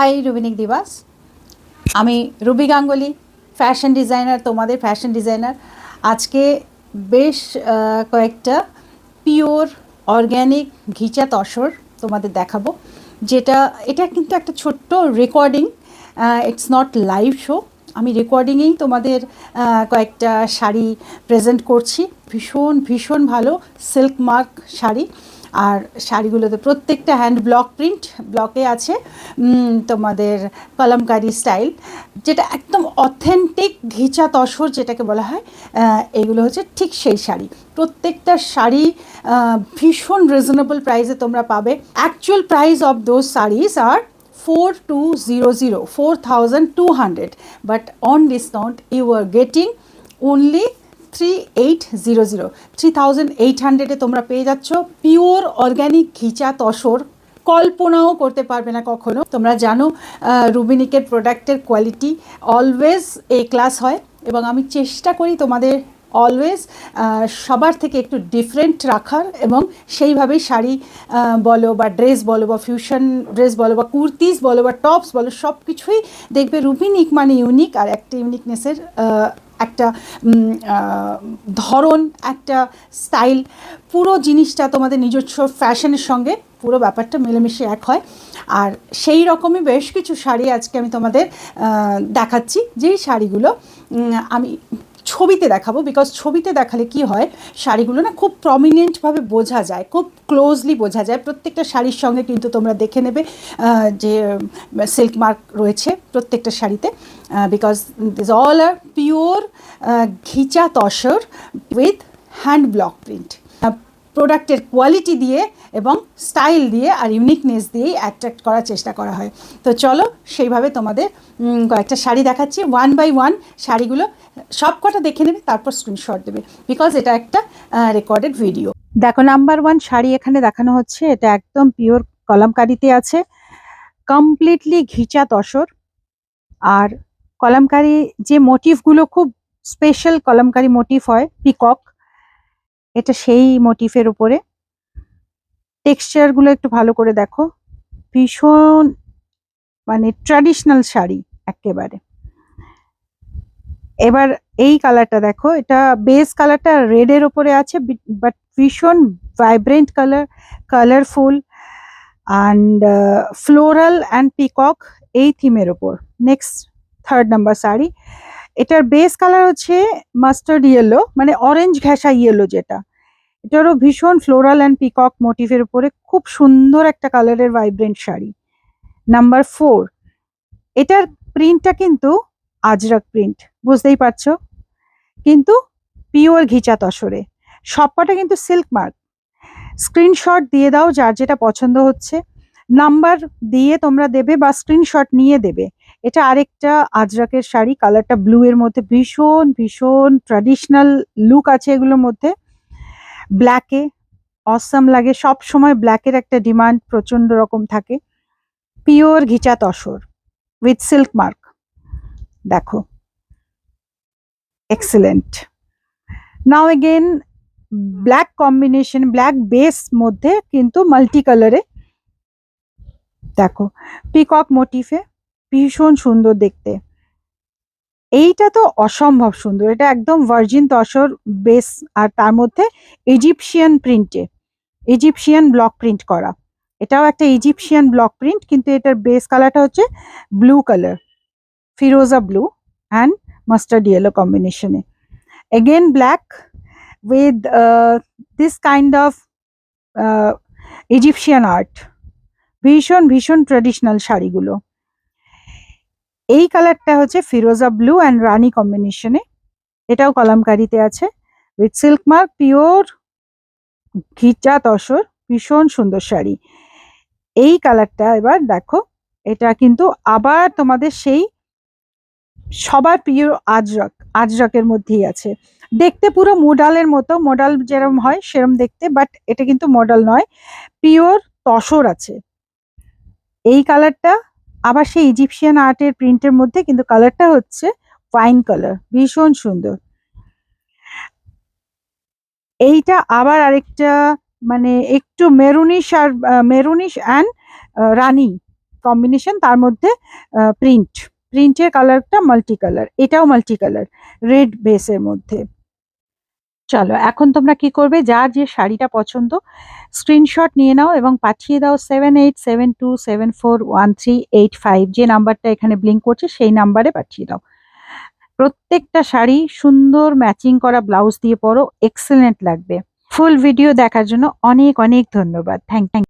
High রুবিনিক দিবাস, আমি Ruby Ganguly, fashion designer, তোমাদের fashion designer. আজকে বেশ কয়েকটা পিওর অর্গ্যানিক ঘিচা তসর তোমাদের দেখাবো, এটা কিন্তু একটা ছোট্ট recording, it's not live show. আমি রেকর্ডিংয়েই তোমাদের কয়েকটা শাড়ি প্রেজেন্ট করছি। ভীষণ ভীষণ ভালো সিল্ক মার্ক শাড়ি, আর শাড়িগুলোতে প্রত্যেকটা হ্যান্ড ব্লক প্রিন্ট ব্লকে আছে। তোমাদের কলমকারি স্টাইল, যেটা একদম অথেন্টিক ঘিচা তসর যেটাকে বলা হয়, এগুলো হচ্ছে ঠিক সেই শাড়ি। প্রত্যেকটা শাড়ি ভীষণ রিজনেবল প্রাইসে তোমরা পাবে। Actual price of those saris are 4200, 4200, but on discount you are getting only 3800, 3800-এ তোমরা পেয়ে যাচ্ছ পিওর অর্গ্যানিক ঘিচা তসর। কল্পনাও করতে পারবে না কখনো। তোমরা জানো রুবিনিকের প্রোডাক্টের কোয়ালিটি অলওয়েজ এ ক্লাস হয়, এবং আমি চেষ্টা করি তোমাদের অলওয়েজ সবার থেকে একটু ডিফারেন্ট রাখার, এবং সেইভাবেই শাড়ি বলো বা ড্রেস বলো বা ফিউশন ড্রেস বলো বা কুর্তিস বলো বা টপস বলো, সব কিছুই দেখবে রুবিনিক মানে ইউনিক, আর একটা ইউনিকনেসের একটা ধরন, একটা স্টাইল, পুরো জিনিসটা তোমাদের নিজস্ব ফ্যাশনের সঙ্গে পুরো ব্যাপারটা মিলেমিশে এক হয়। আর সেই রকমই বেশ কিছু শাড়ি আজকে আমি তোমাদের দেখাচ্ছি, যেই শাড়িগুলো আমি ছবিতে দেখাবো, বিকজ ছবিতে দেখালে কি হয়, শাড়িগুলো না খুব প্রমিনেন্টভাবে বোঝা যায়, খুব ক্লোজলি বোঝা যায়। প্রত্যেকটা শাড়ির সঙ্গে কিন্তু তোমরা দেখে নেবে যে সিল্ক মার্ক রয়েছে প্রত্যেকটা শাড়িতে, because this all are pure ghicha tussar with hand block print. প্রোডাক্টের কোয়ালিটি দিয়ে এবং স্টাইল দিয়ে আর ইউনিকনেস দিয়েই অ্যাট্রাক্ট করার চেষ্টা করা হয়। তো চলো সেইভাবে তোমাদের কয়েকটা শাড়ি দেখাচ্ছি, ওয়ান বাই ওয়ান শাড়িগুলো সব কটা দেখে নেবে, তারপর স্ক্রিনশট দেবে, বিকজ এটা একটা রেকর্ডেড ভিডিও। দেখো, নাম্বার ওয়ান শাড়ি এখানে দেখানো হচ্ছে, এটা একদম পিওর কলমকারিতে আছে, কমপ্লিটলি ঘিচা তসর। আর কলমকারি যে মোটিভগুলো খুব স্পেশাল কলমকারি মোটিভ হয়, পিকক, এটা সেই মোটিফের উপরে। টেক্সচারগুলো একটু ভালো করে দেখো, ভীষণ মানে ট্র্যাডিশনাল শাড়ি একেবারে। এবার এই কালারটা দেখো, এটা বেস কালারটা রেডের ওপরে আছে, বাট ভীষণ vibrant colour, colourful and floral and peacock, এই থিমের ওপর। নেক্সট থার্ড নাম্বার শাড়ি, এটার বেস কালার হচ্ছে মাস্টার্ড ইয়েলো, মানে অরেঞ্জ ঘেঁষা ইয়েলো যেটা, এটারও ভীষণ ফ্লোরাল অ্যান্ড পিকক মোটিভের উপরে খুব সুন্দর একটা কালারের ভাইব্রেন্ট শাড়ি। নাম্বার ফোর, এটার প্রিন্টটা কিন্তু আজরাক প্রিন্ট, বুঝতেই পারছো, কিন্তু পিওর ঘিচা তসরে, সবকটা কিন্তু সিল্ক মার্ক। স্ক্রিনশট দিয়ে দাও যার যেটা পছন্দ হচ্ছে, নাম্বার দিয়ে তোমরা দেবে বা স্ক্রিনশট নিয়ে দেবে। এটা আরেকটা আজরাকের শাড়ি, কালারটা ব্লু এর মধ্যে, ভীষণ ভীষণ ট্র্যাডিশনাল লুক আছে এগুলোর মধ্যে। ব্ল্যাকে অসাম লাগে, সব সময় ব্ল্যাকের একটা ডিমান্ড প্রচন্ড রকম থাকে। Pure ghicha tussar with silk mark, দেখো excellent. Now again black combination, black base মধ্যে কিন্তু মাল্টি কালারে, দেখো পিকক মোটিফে, ভীষণ সুন্দর দেখতে। এইটা তো অসম্ভব সুন্দর, এটা একদম ভার্জিন তসর বেস, আর তার মধ্যে ইজিপশিয়ান প্রিন্টে, ইজিপশিয়ান ব্লক প্রিন্ট করা। এটাও একটা ইজিপশিয়ান ব্লক প্রিন্ট, কিন্তু এটার বেস কালারটা হচ্ছে ব্লু কালার, ফিরোজা ব্লু অ্যান্ড মাস্টার্ড ইয়েলো কম্বিনেশনে। Again black with this kind of Egyptian art, ভীষণ ভীষণ ট্রেডিশনাল শাড়িগুলো। এই কালারটা হচ্ছে ফিরোজা ব্লু অ্যান্ড রানি কম্বিনেশনে, এটাও কলামকারিতে আছে with silk mark, pure ghicha tussar, ভীষণ সুন্দর শাড়ি। এই কালারটা এবার দেখো, এটা কিন্তু আবার তোমাদের সেই সবার প্রিয় আজরক, আজরকের মধ্যেই আছে, দেখতে পুরো মোডালের মতো, মোডাল যেরকম হয় সেরকম দেখতে, বাট এটা কিন্তু মডেল নয়, পিওর তসর আছে। এই কালারটা আবার সেই ইজিপশিয়ান আর্টের প্রিন্টের মধ্যে, কিন্তু কালারটা হচ্ছে ওয়াইন কালার, ভীষণ সুন্দর। এইটা আবার আরেকটা মানে একটু মেরুনিশ, আর মেরুনিশ অ্যান্ড রানী কম্বিনেশন, তার মধ্যে প্রিন্টের কালারটা মাল্টি কালার, এটাও মাল্টি কালার রেড বেসের মধ্যে। চলো এখন তোমরা কি করবে, যার যে শাড়িটা পছন্দ স্ক্রিনশট নিয়ে নাও এবং পাঠিয়ে দাও 7872741385, যে নাম্বারটা এখানে ব্লিঙ্ক করছে সেই নাম্বারে পাঠিয়ে দাও। প্রত্যেকটা শাড়ি সুন্দর ম্যাচিং করা ব্লাউজ দিয়ে পরো, এক্সেলেন্ট লাগবে। ফুল ভিডিও দেখার জন্য অনেক অনেক ধন্যবাদ। Thank you.